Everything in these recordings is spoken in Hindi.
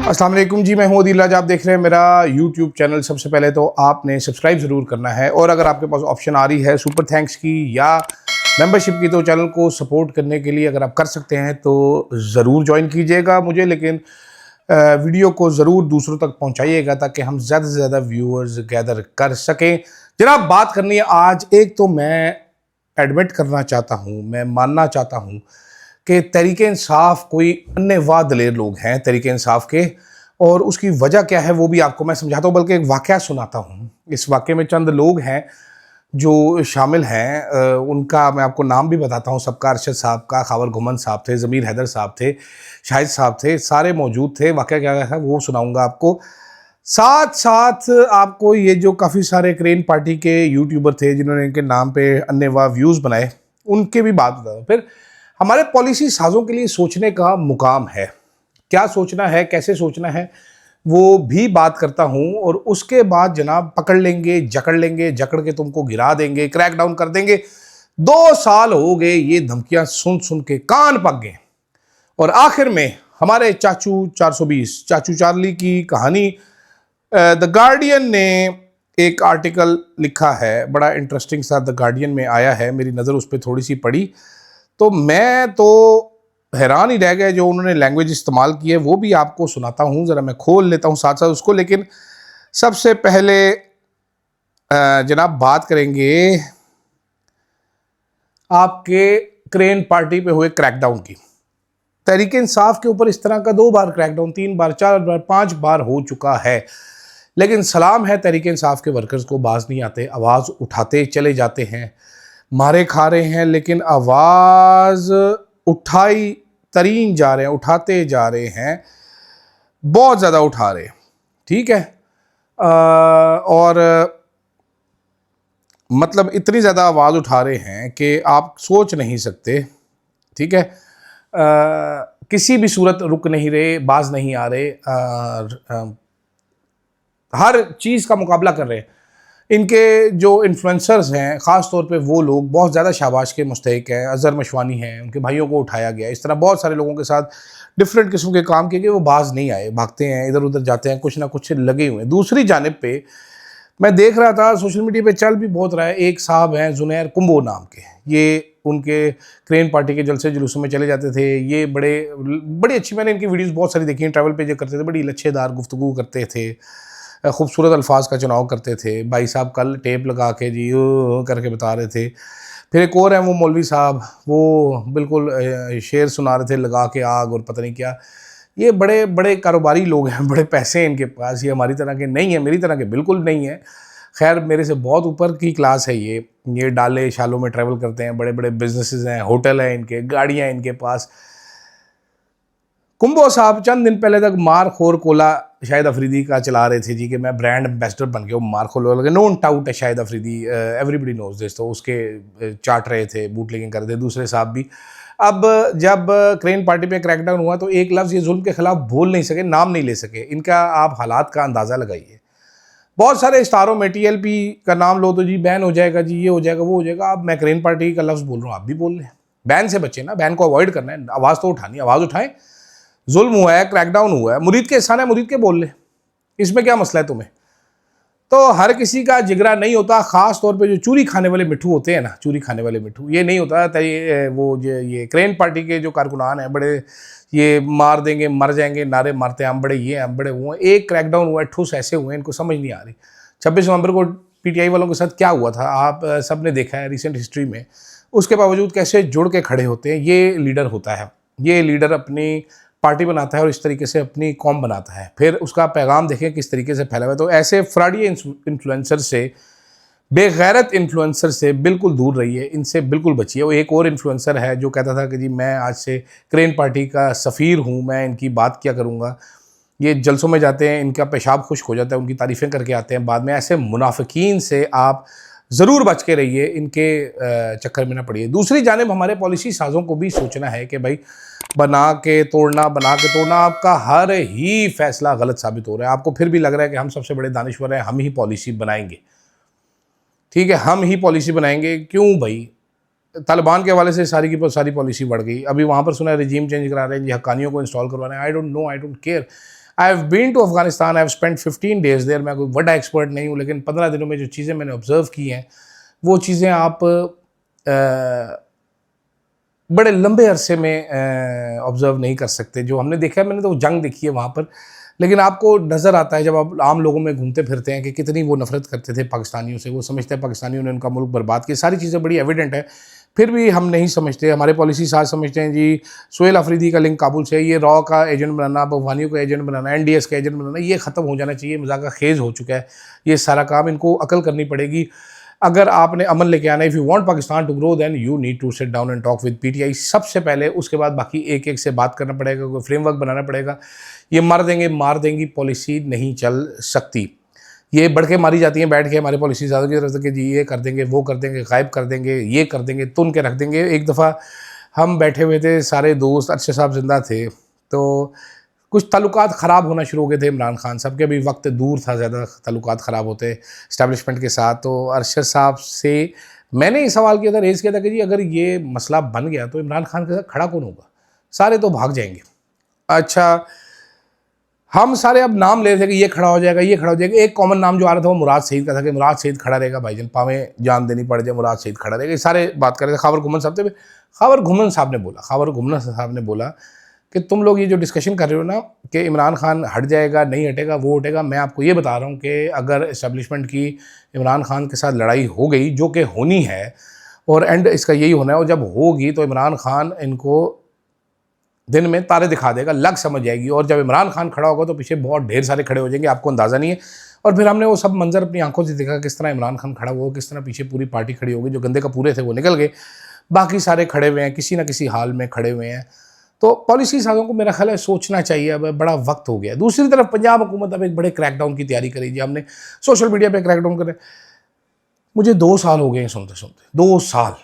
अस्सलाम वालेकुम जी, मैं हूं अदील राज। आप देख रहे हैं मेरा यूट्यूब चैनल। सबसे पहले तो आपने सब्सक्राइब ज़रूर करना है और अगर आपके पास ऑप्शन आ रही है सुपर थैंक्स की या मेंबरशिप की, तो चैनल को सपोर्ट करने के लिए अगर आप कर सकते हैं तो ज़रूर ज्वाइन कीजिएगा मुझे। लेकिन वीडियो को ज़रूर दूसरों तक पहुंचाइएगा ताकि हम ज़्यादा से ज़्यादा व्यूअर्स गैदर कर सकें। जनाब, बात करनी है आज। एक तो मैं एडमिट करना चाहता हूँ, मैं मानना चाहता हूँ कि तहरीक इंसाफ कोई अन्नेवाह दलेर लोग हैं तहरीक इंसाफ के, और उसकी वजह क्या है वो भी आपको मैं समझाता हूँ, बल्कि एक वाक़या सुनाता हूँ। इस वाक़े में चंद लोग हैं जो शामिल हैं, उनका मैं आपको नाम भी बताता हूँ। सबका अरशद साहब का, खावर घुमन साहब थे, ज़मीर हैदर साहब थे, शाहिद साहब थे, सारे मौजूद थे। वाक़या क्या है वो सुनाऊँगा आपको। साथ साथ आपको ये जो काफ़ी सारे क्रेन पार्टी के यूट्यूबर थे जिन्होंने इनके नाम पे अन्नेवाह व्यूज़ बनाए, उनके भी बात बताता हूँ। फिर हमारे पॉलिसी साज़ों के लिए सोचने का मुकाम है, क्या सोचना है, कैसे सोचना है, वो भी बात करता हूँ। और उसके बाद जनाब पकड़ लेंगे, जकड़ के तुमको गिरा देंगे, क्रैक डाउन कर देंगे। 2 साल हो गए ये धमकियां सुन सुन के कान पक गए। और आखिर में हमारे चाचू 420 चाचू चार्ली की कहानी द गार्डियन ने एक आर्टिकल लिखा है, बड़ा इंटरेस्टिंग सा द गार्डियन में आया है। मेरी नज़र उस पर थोड़ी सी पड़ी तो मैं तो हैरान ही रह गए। जो उन्होंने लैंग्वेज इस्तेमाल की है वो भी आपको सुनाता हूँ, ज़रा मैं खोल लेता हूँ साथ साथ उसको। लेकिन सबसे पहले जनाब बात करेंगे आपके क्रेन पार्टी पे हुए क्रैकडाउन की। तहरीक इंसाफ के ऊपर इस तरह का 2 बार क्रैकडाउन, 3 बार, 4 बार, 5 बार हो चुका है। लेकिन सलाम है तहरीक इंसाफ के वर्कर्स को, बाज नहीं आते, आवाज़ उठाते चले जाते हैं। मारे खा रहे हैं लेकिन आवाज़ उठाई तरीन जा रहे हैं, उठाते जा रहे हैं, बहुत ज़्यादा उठा रहे हैं। ठीक है, और मतलब इतनी ज़्यादा आवाज़ उठा रहे हैं कि आप सोच नहीं सकते। ठीक है, किसी भी सूरत रुक नहीं रहे, बाज नहीं आ रहे, हर चीज़ का मुकाबला कर रहे हैं। इनके जो इन्फ्लुएंसर्स हैं, ख़ास तौर पे वो लोग बहुत ज़्यादा शाबाश के मुस्तहिक हैं। अज़हर मशवानी हैं, उनके भाइयों को उठाया गया। इस तरह बहुत सारे लोगों के साथ डिफरेंट किस्म के काम किए गए, वो बाज नहीं आए, भागते हैं, इधर उधर जाते हैं, कुछ ना कुछ लगे हुए हैं। दूसरी जानिब पे मैं देख रहा था, सोशल मीडिया पे चल भी बहुत रहा है, एक साहब हैं जुनैर कुंबो नाम के। ये उनके क्रेन पार्टी के जलसे जुलूसों में चले जाते थे। ये बड़ी अच्छी, मैंने इनकी वीडियोज़ बहुत सारी देखी हैं, ट्रैवल पे जो करते थे, बड़ी लच्छेदार गुफ्तगू करते थे, खूबसूरत अल्फाज का चुनाव करते थे। भाई साहब कल टेप लगा के जी करके बता रहे थे। फिर एक और हैं वो मौलवी साहब, वो बिल्कुल शेर सुना रहे थे लगा के आग और पता नहीं क्या। ये बड़े बड़े कारोबारी लोग हैं, बड़े पैसे हैं इनके पास। ये हमारी तरह के नहीं है, मेरी तरह के बिल्कुल नहीं है। खैर मेरे से बहुत ऊपर की क्लास है ये डाले शालों में ट्रैवल करते हैं, बड़े बड़े बिजनेसेस हैं, होटल हैं इनके, गाड़ियाँ इनके पास। कुंबो साहब चंद दिन पहले तक मार खोर कोला शाहिद अफरीदी का चला रहे थे जी कि मैं ब्रांड एम्बेसडर बन गया हूँ, मार खोल लगे। नोन टाउट है Shahid Afridi, everybody knows this. तो उसके चाट रहे थे, बूट लेकिन कर रहे थे, दूसरे साहब भी। अब जब क्रेन पार्टी पे क्रैकडाउन हुआ तो एक लफ्ज़ ये जुल्म के खिलाफ बोल नहीं सके, नाम नहीं ले सके। इनका आप हालात का अंदाज़ा लगाइए। बहुत सारे स्टारों में टीएलपी का नाम लो तो जी बैन हो जाएगा, जी ये हो जाएगा, वो हो जाएगा। अब मैं क्रेन पार्टी का लफ्ज़ बोल रहा हूँ, आप भी बोल लें। बैन से बचे ना, बैन को अवॉइड करना है, आवाज़ तो उठानी, आवाज़ उठाएं। जुल्म हुआ है, क्रैकडाउन हुआ है, मुरीद के एहसान है, मुरीद के बोल ले, इसमें क्या मसला है तुम्हें। तो हर किसी का जिगरा नहीं होता, ख़ास तौर पे जो चूरी खाने वाले मिठू होते हैं ना, चूरी खाने वाले मिठू, ये नहीं होता। वो ये क्रेन पार्टी के जो कारकुनान हैं, बड़े ये मार देंगे, मर जाएंगे, नारे मारते हैं, हम बड़े ये हैं, हम बड़े वो हैं। एक क्रैकडाउन हुआ है, ठूस ऐसे हुए हैं, इनको समझ नहीं आ रही। 26 नवंबर को पीटीआई वालों के साथ क्या हुआ था, आप सब ने देखा है रिसेंट हिस्ट्री में। उसके बावजूद कैसे जुड़ के खड़े होते हैं। ये लीडर होता है, ये लीडर अपनी पार्टी बनाता है और इस तरीके से अपनी कौम बनाता है। फिर उसका पैगाम देखें किस तरीके से फैला हुआ है। तो ऐसे फ्रॉडी इन्फ्लुएंसर से, बेगैरत इन्फ्लुएंसर से बिल्कुल दूर रहिए, इनसे बिल्कुल बचिए। वो एक और इन्फ्लुएंसर है जो कहता था कि जी मैं आज से क्रेन पार्टी का सफ़ीर हूँ, मैं इनकी बात क्या करूँगा। ये जलसों में जाते हैं, इनका पेशाब खुश्क हो जाता है, उनकी तारीफ़ें करके आते हैं बाद में। ऐसे मुनाफिकीन से आप ज़रूर बच के रहिए, इनके चक्कर में ना पड़िए। दूसरी जानिब हमारे पॉलिसी साज़ों को भी सोचना है कि भाई बना के तोड़ना, आपका हर ही फैसला गलत साबित हो रहा है। आपको फिर भी लग रहा है कि हम सबसे बड़े दानिश्वर हैं, हम ही पॉलिसी बनाएंगे। ठीक है, हम ही पॉलिसी बनाएंगे। क्यों भाई, तालिबान के हवाले से सारी की सारी पॉलिसी बढ़ गई। अभी वहाँ पर सुना है रिजीम चेंज करा रहे हैं जी, हक्कानियों को इंस्टॉल करवा रहे हैं। I don't know, I don't care. I have been to Afghanistan, I have spend 15 days there. मैं कोई बड़ा एक्सपर्ट नहीं हूँ, लेकिन 15 दिनों में जो चीज़ें मैंने ऑब्जर्व की हैं वो चीज़ें आप बड़े लंबे अरसे में ऑब्ज़र्व नहीं कर सकते। जो हमने देखा है, मैंने तो जंग देखी है वहाँ पर, लेकिन आपको नज़र आता है जब आप आम लोगों में घूमते फिरते हैं कि कितनी वो नफ़रत करते थे पाकिस्तानियों से। वो समझते हैं पाकिस्तानियों ने उनका मुल्क बर्बाद किया, सारी चीज़ें बड़ी एविडेंट है, फिर भी हम नहीं समझते। हमारे पॉलिसी साथ समझते हैं जी सुहेल अफरीदी का लिंक काबुल से, ये रॉ का एजेंट बनाना, अफगानियों का एजेंट बनाना, NDS का एजेंट बनाना, ये ख़त्म हो जाना चाहिए। मजाक खेज़ हो चुका है ये सारा काम, इनको अकल करनी पड़ेगी। अगर आपने अमन लेके आना है, if you want Pakistan to grow, then you need to sit down and talk with PTI सबसे पहले। उसके बाद बाकी एक एक से बात करना पड़ेगा, कोई फ्रेमवर्क बनाना पड़ेगा। ये मर देंगे मार देंगी पॉलिसी नहीं चल सकती। ये बढ़ के मारी जाती हैं बैठ के हमारी पॉलिसी ज़्यादा की तरफ से कि जी ये कर देंगे, वो कर देंगे, गायब कर देंगे, ये कर देंगे, तुन के रख देंगे। एक दफ़ा हम बैठे हुए थे सारे दोस्त, अरशद साहब जिंदा थे, तो कुछ ताल्लुकात ख़राब होना शुरू हो गए थे इमरान खान साहब के। अभी वक्त दूर था ज़्यादा ताल्लुकात ख़राब होते इस्टेब्लिशमेंट के साथ। तो अरशद साहब से मैंने ये सवाल किया था, रेज़ किया था कि जी अगर ये मसला बन गया तो इमरान खान के साथ खड़ा कौन होगा? सारे तो भाग जाएंगे। अच्छा, हम सारे अब नाम ले रहे थे कि ये खड़ा हो जाएगा, ये खड़ा हो जाएगा। एक कॉमन नाम जो आ रहा था वो मुराद सईद का था कि मुराद सईद खड़ा रहेगा, भाईजान पावें जान देनी पड़ जाए, मुराद सईद खड़ा रहेगा। ये सारे बात कर रहे थे। खावर घुमन साहब थे, खावर घुमन साहब ने बोला कि तुम लोग ये जो डिस्कशन कर रहे हो ना कि इमरान खान हट जाएगा, नहीं हटेगा, वो हटेगा, मैं आपको ये बता रहा हूँ कि अगर इस्टेब्लिशमेंट की इमरान खान के साथ लड़ाई हो गई, जो कि होनी है और एंड इसका यही होना है, और जब होगी तो इमरान खान इनको दिन में तारे दिखा देगा, लग समझ जाएगी। और जब इमरान खान खड़ा होगा तो पीछे बहुत ढेर सारे खड़े हो जाएंगे, आपको अंदाज़ा नहीं है। और फिर हमने वो सब मंजर अपनी आंखों से देखा, किस तरह इमरान खान खड़ा हुआ, किस तरह पीछे पूरी पार्टी खड़ी होगी। जो गंदे का पूरे थे वो निकल गए, बाकी सारे खड़े हुए हैं, किसी ना किसी हाल में खड़े हुए हैं। तो पॉलिसी साजों को मेरा ख्याल है सोचना चाहिए, अब बड़ा वक्त हो गया। दूसरी तरफ पंजाब हुकूमत अब एक बड़े क्रैकडाउन की तैयारी करी जी। हमने सोशल मीडिया पर क्रैकडाउन करे, मुझे 2 साल हो गए हैं सुनते सुनते, 2 साल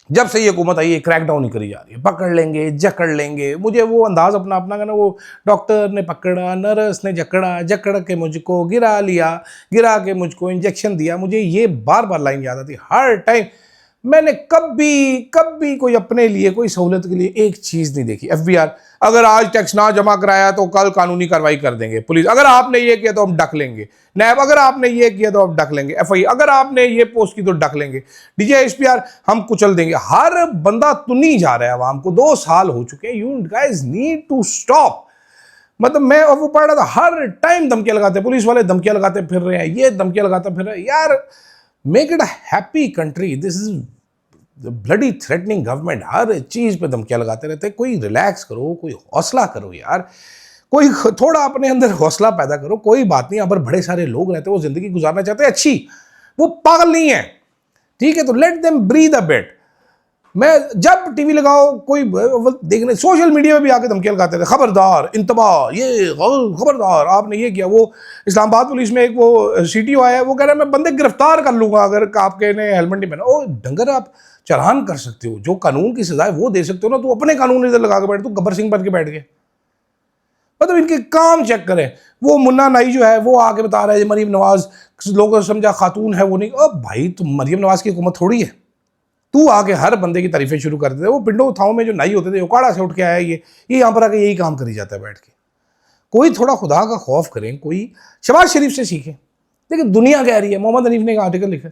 जब से ये हुकूमत आई है क्रैकडाउन ही करी जा रही है। पकड़ लेंगे, जकड़ लेंगे। मुझे वो अंदाज़ अपना अपना कहना, वो डॉक्टर ने पकड़ा, नर्स ने जकड़ा, जकड़ के मुझको गिरा लिया, गिरा के मुझको इंजेक्शन दिया। मुझे ये बार बार लाइन याद आती हर टाइम। मैंने कभी कोई अपने लिए कोई सहूलत के लिए एक चीज़ नहीं देखी। FBR, अगर आज टैक्स ना जमा कराया तो कल कानूनी कार्रवाई कर देंगे। पुलिस, अगर आपने ये किया तो हम डक लेंगे। नैब, अगर आपने ये किया तो हम डक लेंगे। FI, अगर आपने ये पोस्ट की तो डक लेंगे। DG SPR, हम कुचल देंगे। हर बंदा तुनी जा रहा है आवाम को। 2 साल हो चुके हैं। You guys need to stop. मतलब मैं वो पढ़ रहा था, हर टाइम धमकियां लगाते, पुलिस वाले धमकियां लगाते फिर रहे हैं, ये धमकियां लगाते फिर रहे हैं। यार make it a happy country, this is bloody threatening government. हर चीज़ पे धमकियां लगाते रहते हैं। कोई रिलैक्स करो, कोई हौसला करो यार, कोई थोड़ा अपने अंदर हौसला पैदा करो। कोई बात नहीं, यहाँ पर बड़े सारे लोग रहते हैं, वो ज़िंदगी गुजारना चाहते हैं अच्छी, वो पागल नहीं है, ठीक है? तो let them breathe a bit. मैं जब टीवी लगाओ कोई देखने, सोशल मीडिया में भी आके धमकियां लगाते थे, खबरदार, इंतबाह, ये खबरदार, आपने ये किया। वो इस्लामाबाद पुलिस में एक वो CTO आया, वो कह रहा है मैं बंदे गिरफ्तार कर लूँगा अगर आपके ने हेलमेट नहीं पहना। ओ डंगर, आप चालान कर सकते हो, जो कानून की सजा है वो दे सकते हो ना। तू अपने कानून इधर लगा के बैठ, तू गब्बर सिंह बन के बैठ गए। मतलब इनके काम चेक करें। वो मुन्ना नाई जो है वो आके बता रहा है मरीम नवाज, लोगों ने समझा खातून है, वो नहीं। अब भाई तुम मरीम नवाज की हुकूमत थोड़ी है, तू आके हर बंदे की तारीफें शुरू कर देते। वो पिंडों थाओं में जो नाई होते थे, उकाड़ा से उठ के आया, ये यहाँ पर आके यही काम करी जाता है बैठ के। कोई थोड़ा खुदा का खौफ करें, कोई शहबाज शरीफ से सीखें। देखिए दुनिया कह रही है, मोहम्मद हनीफ ने एक आर्टिकल लिखा,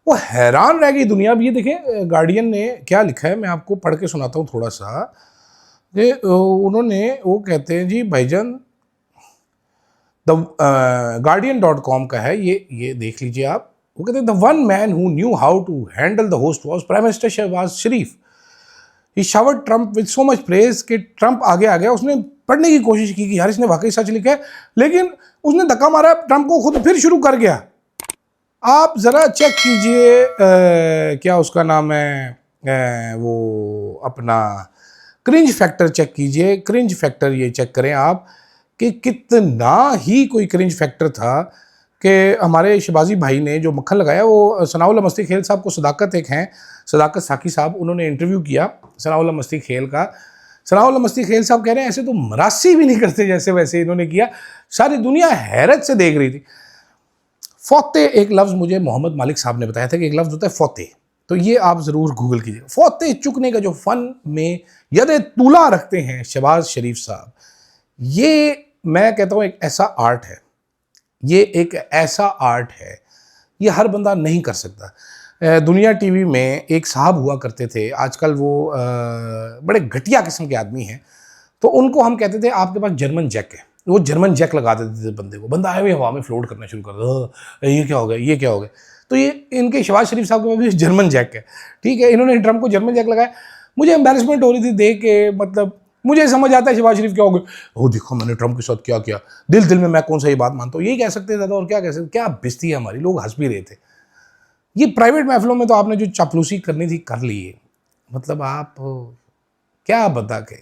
वो हैरान रह गई दुनिया भी। ये देखें गार्डियन ने क्या लिखा है, मैं आपको पढ़ के सुनाता हूँ थोड़ा सा। कि उन्होंने, वो कहते हैं जी भाईजान, गार्डियन.com का है ये देख लीजिए आप। वो कहते हैं the one man who knew how to handle the host was prime minister Shehbaz Sharif. He showered Trump with so much praise कि ट्रम्प आगे आ गया। उसने पढ़ने की कोशिश की कि यार इसने वाकई सच लिखा है, लेकिन उसने धक्का मारा, ट्रम्प को खुद फिर शुरू कर गया। आप ज़रा चेक कीजिए, क्या उसका नाम है, वो अपना क्रिंज फैक्टर चेक कीजिए। क्रिंज फैक्टर ये चेक करें आप कि कितना ही कोई क्रिंज फैक्टर था कि हमारे शहबाजी भाई ने जो मक्खन लगाया, वो सनाउल्लाह मस्ती खेल साहब को, सदाकत एक हैं, सदाकत साकी साहब, उन्होंने इंटरव्यू किया सनाउल्लाह मस्ती खेल का। सनाउल्लाह मस्ती खेल साहब कह रहे हैं ऐसे तो मरासी भी नहीं करते जैसे वैसे इन्होंने किया। सारी दुनिया हैरत से देख रही थी। फौते एक लफ्ज़ मुझे मोहम्मद मालिक साहब ने बताया था कि एक लफ्ज़ होता है फौते, तो ये आप ज़रूर गूगल कीजिए। फौते चुकने का जो फ़न में यदे तुला रखते हैं शहबाज शरीफ साहब, ये मैं कहता हूँ एक ऐसा आर्ट है, ये एक ऐसा आर्ट है, ये हर बंदा नहीं कर सकता। दुनिया टीवी में एक साहब हुआ करते थे, आजकल वो बड़े घटिया किस्म के आदमी हैं, तो उनको हम कहते थे आपके पास जर्मन जैक है। वो जर्मन जैक लगा देते थे बंदे को, बंदा आए हुए हवा में फ्लोट करना शुरू कर दो, ये क्या हो गया, ये क्या हो गया। तो ये इनके शहबाज शरीफ साहब के पास भी जर्मन जैक है, ठीक है, इन्होंने ट्रम्प को जर्मन जैक लगाया। मुझे एम्बेरसमेंट हो रही थी देख के, मतलब मुझे समझ आता है शहबाज शरीफ क्या हो गया, ओ देखो मैंने ट्रम्प के साथ क्या किया, दिल दिल में मैं कौन सा ये बात मानता हूँ, यही कह सकते थे और क्या कह सकते, क्या बेइज्जती है हमारी, लोग हंस भी रहे थे। ये प्राइवेट महफिलों में तो आपने जो चापलूसी करनी थी कर ली है, मतलब आप क्या बता के।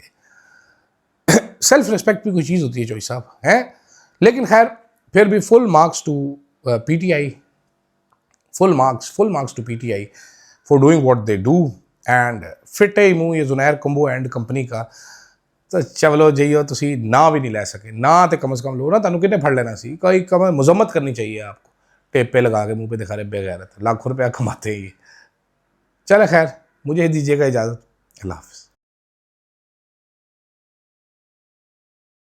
सेल्फ रिस्पेक्ट भी कोई चीज़ होती है चौधरी साहब, है। लेकिन खैर फिर भी full marks to PTI, full marks to PTI for doing what they do. And फिटे ही मूँह ये जुनैर कंबो एंड कंपनी का, तो चलो जाइयो तुसी ना भी नहीं लै सके ना, तो कम से कम लो ना, तुहानू किन्ने फड़ लेना सी, कोई कम मजम्मत करनी चाहिए आपको, टेपे लगा के मुंह पे दिखा रहे बेगैरत, लाखों रुपया कमाते ही। चले खैर मुझे दीजिएगा इजाज़त, अल्लाह हाफ़िज़।